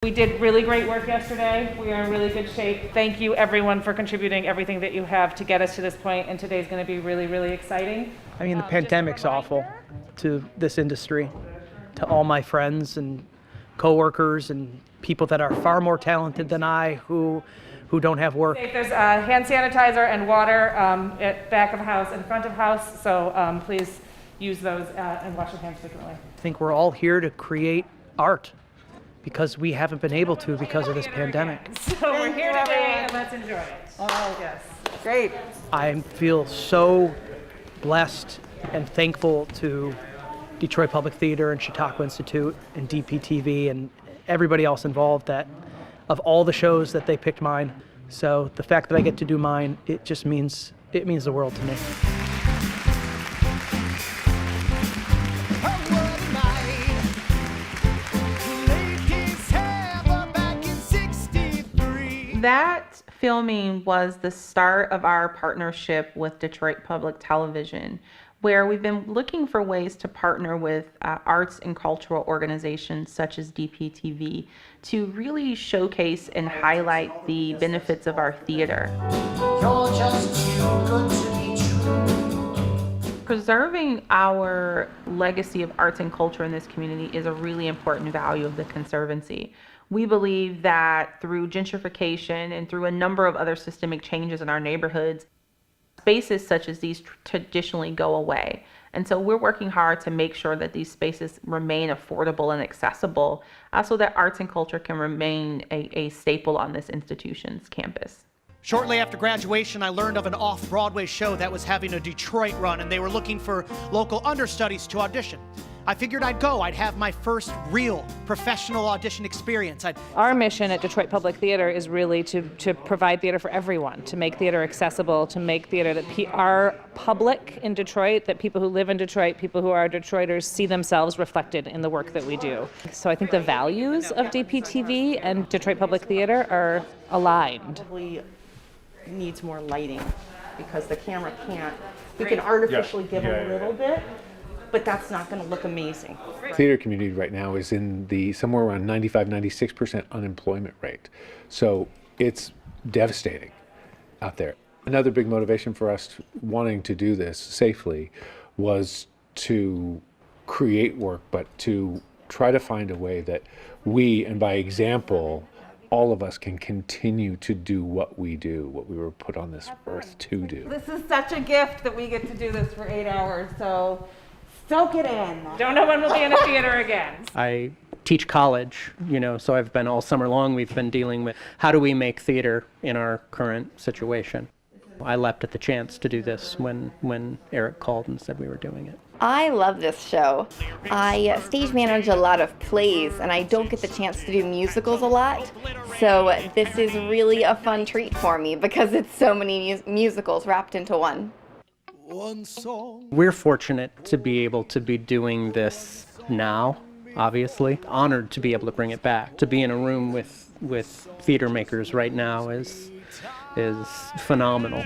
We did really great work yesterday. We are in really good shape. Thank you everyone for contributing everything that you have to get us to this point, and today's going to be really, really exciting. I mean, the pandemic's awful to this industry, to all my friends and coworkers and people that are far more talented than I who don't have work. There's hand sanitizer and water at back of house and front of house, so please use those and wash your hands frequently. I think we're all here to create art because we haven't been able to because of this pandemic. So we're here today and let's enjoy it. Oh, yes. Great. I feel so blessed and thankful to Detroit Public Theater and Chautauqua Institute and DPTV and everybody else involved that of all the shows that they picked mine. So the fact that I get to do mine, it just means the world to me. That filming was the start of our partnership with Detroit Public Television, where we've been looking for ways to partner with arts and cultural organizations such as DPTV to really showcase and highlight the benefits of our theater. You're just too good to be true. Preserving our legacy of arts and culture in this community is a really important value of the Conservancy. We believe that through gentrification and through a number of other systemic changes in our neighborhoods, spaces such as these traditionally go away. And so we're working hard to make sure that these spaces remain affordable and accessible so that arts and culture can remain a staple on this institution's campus. Shortly after graduation, I learned of an off-Broadway show that was having a Detroit run, and they were looking for local understudies to audition. I figured I'd go. I'd have my first real professional audition experience. Our mission at Detroit Public Theater is really to provide theater for everyone, to make theater accessible, to make theater that our public in Detroit, that people who live in Detroit, people who are Detroiters see themselves reflected in the work that we do. So I think the values of DPTV and Detroit Public Theater are aligned. Probably needs more lighting because the camera can't, we can artificially give a little bit, but that's not going to look amazing. Theater community right now is in the somewhere around 95-96% unemployment rate. So it's devastating out there. Another big motivation for us wanting to do this safely was to create work, but to try to find a way that we, and by example, all of us can continue to do what we do, what we were put on this earth to do. This is such a gift that we get to do this for 8 hours, so soak it in. Don't know when we'll be in a theater again. I teach college, so I've been all summer long, we've been dealing with how do we make theater in our current situation. I leapt at the chance to do this when Eric called and said we were doing it. I love this show. I stage manage a lot of plays and I don't get the chance to do musicals a lot. So this is really a fun treat for me because it's so many musicals wrapped into one. We're fortunate to be able to be doing this now, obviously. Honored to be able to bring it back. To be in a room with theater makers right now is phenomenal.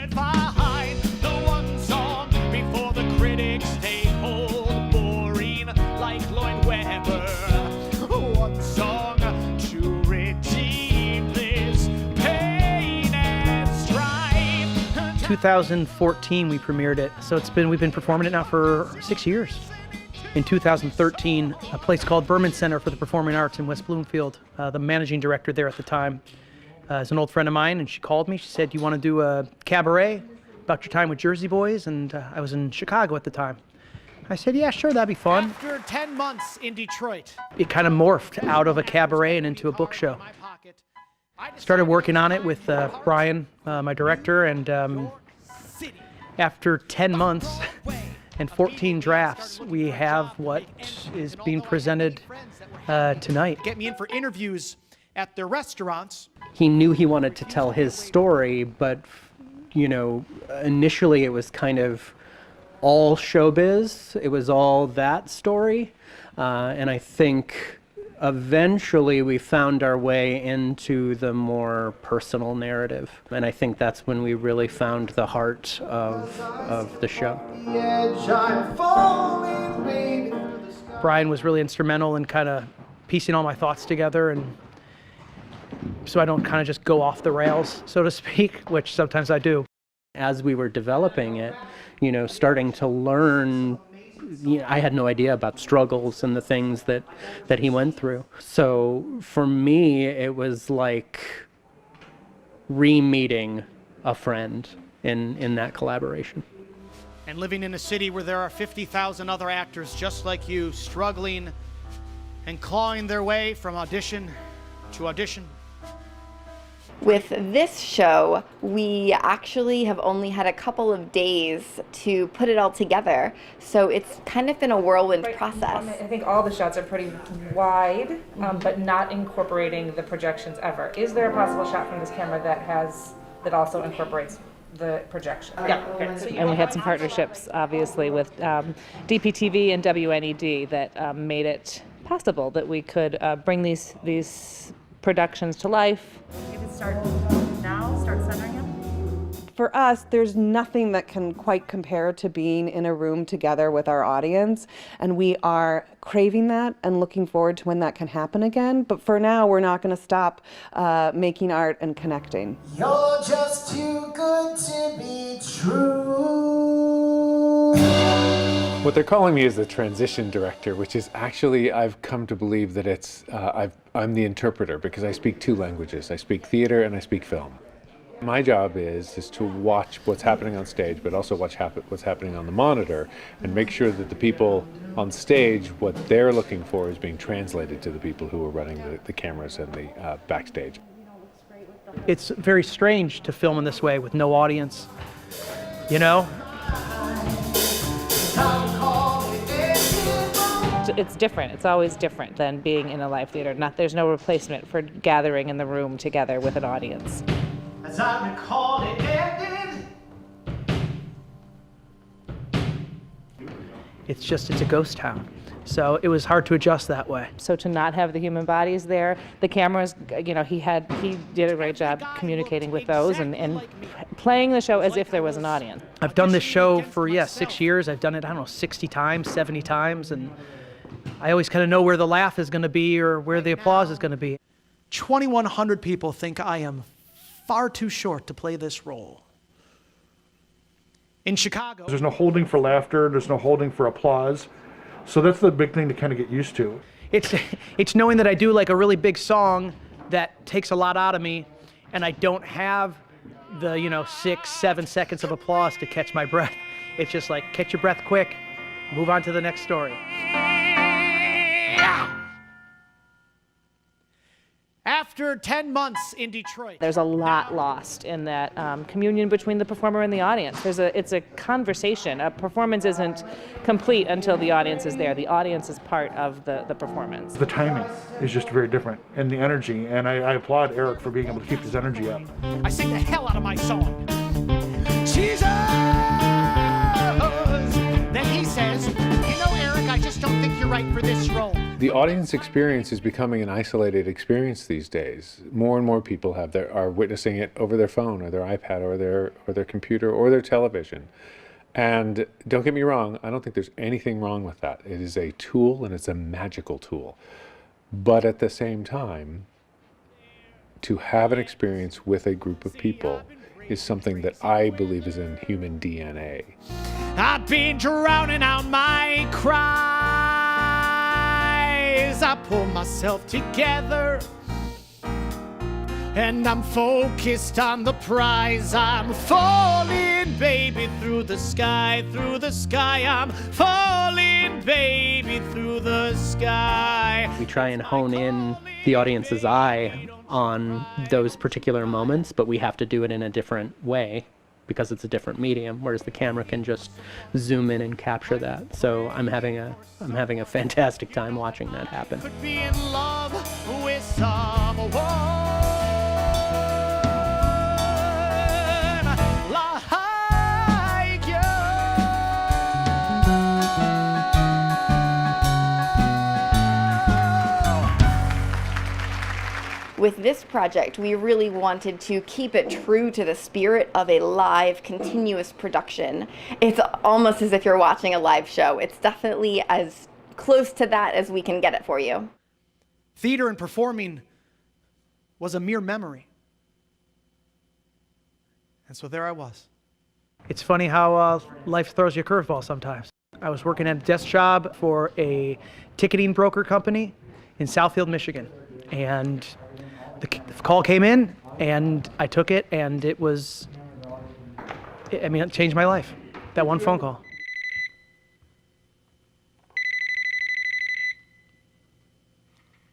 Boring like Lloyd Webber. One song to redeem this pain and strife. 2014 we premiered it, so we've been performing it now for 6 years. In 2013, a place called Berman Center for the Performing Arts in West Bloomfield, the managing director there at the time, is an old friend of mine, and she called me. She said, "You want to do a cabaret about your time with Jersey Boys?" And I was in Chicago at the time. I said, "Yeah, sure, that'd be fun." After 10 months in Detroit, it kind of morphed out of a cabaret and into a book show. Started working on it with Brian, my director, and after 10 months and 14 drafts, we have what is being presented tonight. Get me in for interviews at their restaurants. He knew he wanted to tell his story, but initially it was kind of all showbiz. It was all that story. And I think eventually we found our way into the more personal narrative. And I think that's when we really found the heart of the show. Brian was really instrumental in kind of piecing all my thoughts together, and so I don't kind of just go off the rails, so to speak, which sometimes I do. As we were developing it, starting to learn, I had no idea about struggles and the things that he went through. So for me, it was like re-meeting a friend in that collaboration. And living in a city where there are 50,000 other actors just like you, struggling and clawing their way from audition to audition. With this show, we actually have only had a couple of days to put it all together, so it's kind of been a whirlwind process. I think all the shots are pretty wide, but not incorporating the projections ever. Is there a possible shot from this camera that also incorporates the projection? Yeah. Okay. And we had some partnerships, obviously, with DPTV and WNED that made it possible that we could bring these productions to life. You can start now, start centering him. For us, there's nothing that can quite compare to being in a room together with our audience, and we are craving that and looking forward to when that can happen again. But for now, we're not going to stop making art and connecting. You're just too good to be true. What they're calling me is the transition director, which is actually, I've come to believe that it's, I'm the interpreter because I speak two languages. I speak theater and I speak film. My job is to watch what's happening on stage, but also watch what's happening on the monitor and make sure that the people on stage, what they're looking for is being translated to the people who are running the cameras and the backstage. It's very strange to film in this way with no audience, It's different. It's always different than being in a live theater. There's no replacement for gathering in the room together with an audience. As I recall it ended. It's a ghost town. So it was hard to adjust that way. So to not have the human bodies there, the cameras, he did a great job communicating with those and playing the show as if there was an audience. I've done this show for, 6 years. I've done it, 60 times, 70 times, and I always kind of know where the laugh is going to be or where the applause is going to be. 2,100 people think I am far too short to play this role. In Chicago, there's no holding for laughter, there's no holding for applause. So that's the big thing to kind of get used to. It's knowing that I do like a really big song that takes a lot out of me, and I don't have the 6-7 seconds of applause to catch my breath. It's just like catch your breath quick, move on to the next story. after 10 months in Detroit. There's a lot lost in that communion between the performer and the audience. It's a conversation. A performance isn't complete until the audience is there. The audience is part of the performance. The timing is just very different, and the energy, and I applaud Eric for being able to keep his energy up. I sing the hell out of my song. Jesus! Then he says, you know, Eric, I just don't think you're right for this role. The audience experience is becoming an isolated experience these days. More and more people are witnessing it over their phone or their iPad or their computer or their television. And don't get me wrong, I don't think there's anything wrong with that. It is a tool, and it's a magical tool. But at the same time, to have an experience with a group of people is something that I believe is in human DNA. I've been drowning out my cries. I pull myself together and I'm focused on the prize. I'm falling, baby, through the sky, I'm falling, baby, through the sky. We try and hone in the audience's eye on those particular moments, but we have to do it in a different way because it's a different medium, whereas the camera can just zoom in and capture that. So I'm having a fantastic time watching that happen. Could be in love with someone. With this project, we really wanted to keep it true to the spirit of a live, continuous production. It's almost as if you're watching a live show. It's definitely as close to that as we can get it for you. Theater and performing was a mere memory. And so there I was. It's funny how life throws you a curveball sometimes. I was working at a desk job for a ticketing broker company in Southfield, Michigan. And the call came in, and I took it, and it changed my life. That one phone call.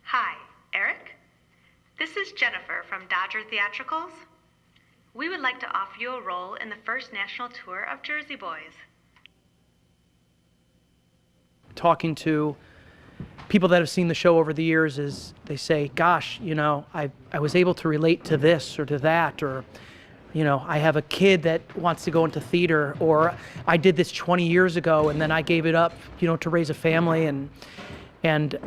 Hi, Eric? This is Jennifer from Dodger Theatricals. We would like to offer you a role in the first national tour of Jersey Boys. Talking to people that have seen the show over the years is they say, gosh, I was able to relate to this or to that, or, I have a kid that wants to go into theater, or I did this 20 years ago and then I gave it up, to raise a family, and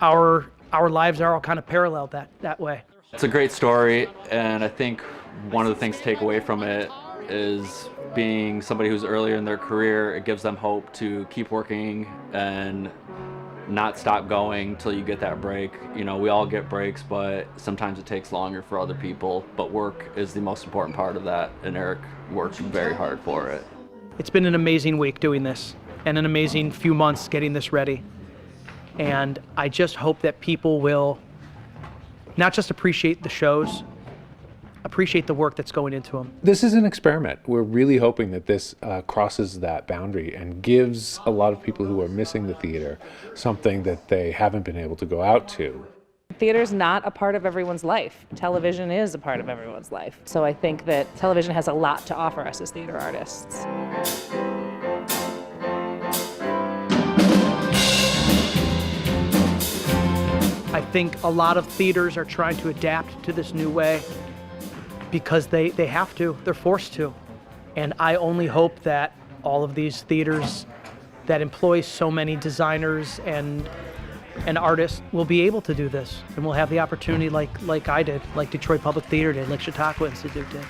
our lives are all kind of paralleled that way. It's a great story, and I think one of the things to take away from it is being somebody who's earlier in their career, it gives them hope to keep working and not stop going till you get that break. We all get breaks, but sometimes it takes longer for other people, but work is the most important part of that, and Eric worked very hard for it. It's been an amazing week doing this, and an amazing few months getting this ready. And I just hope that people will not just appreciate the shows, appreciate the work that's going into them. This is an experiment. We're really hoping that this crosses that boundary and gives a lot of people who are missing the theater something that they haven't been able to go out to. Theater's not a part of everyone's life. Television is a part of everyone's life. So I think that television has a lot to offer us as theater artists. I think a lot of theaters are trying to adapt to this new way because they have to, they're forced to. And I only hope that all of these theaters that employ so many designers and artists will be able to do this, and will have the opportunity like I did, like Detroit Public Theater did, like Chautauqua Institute did.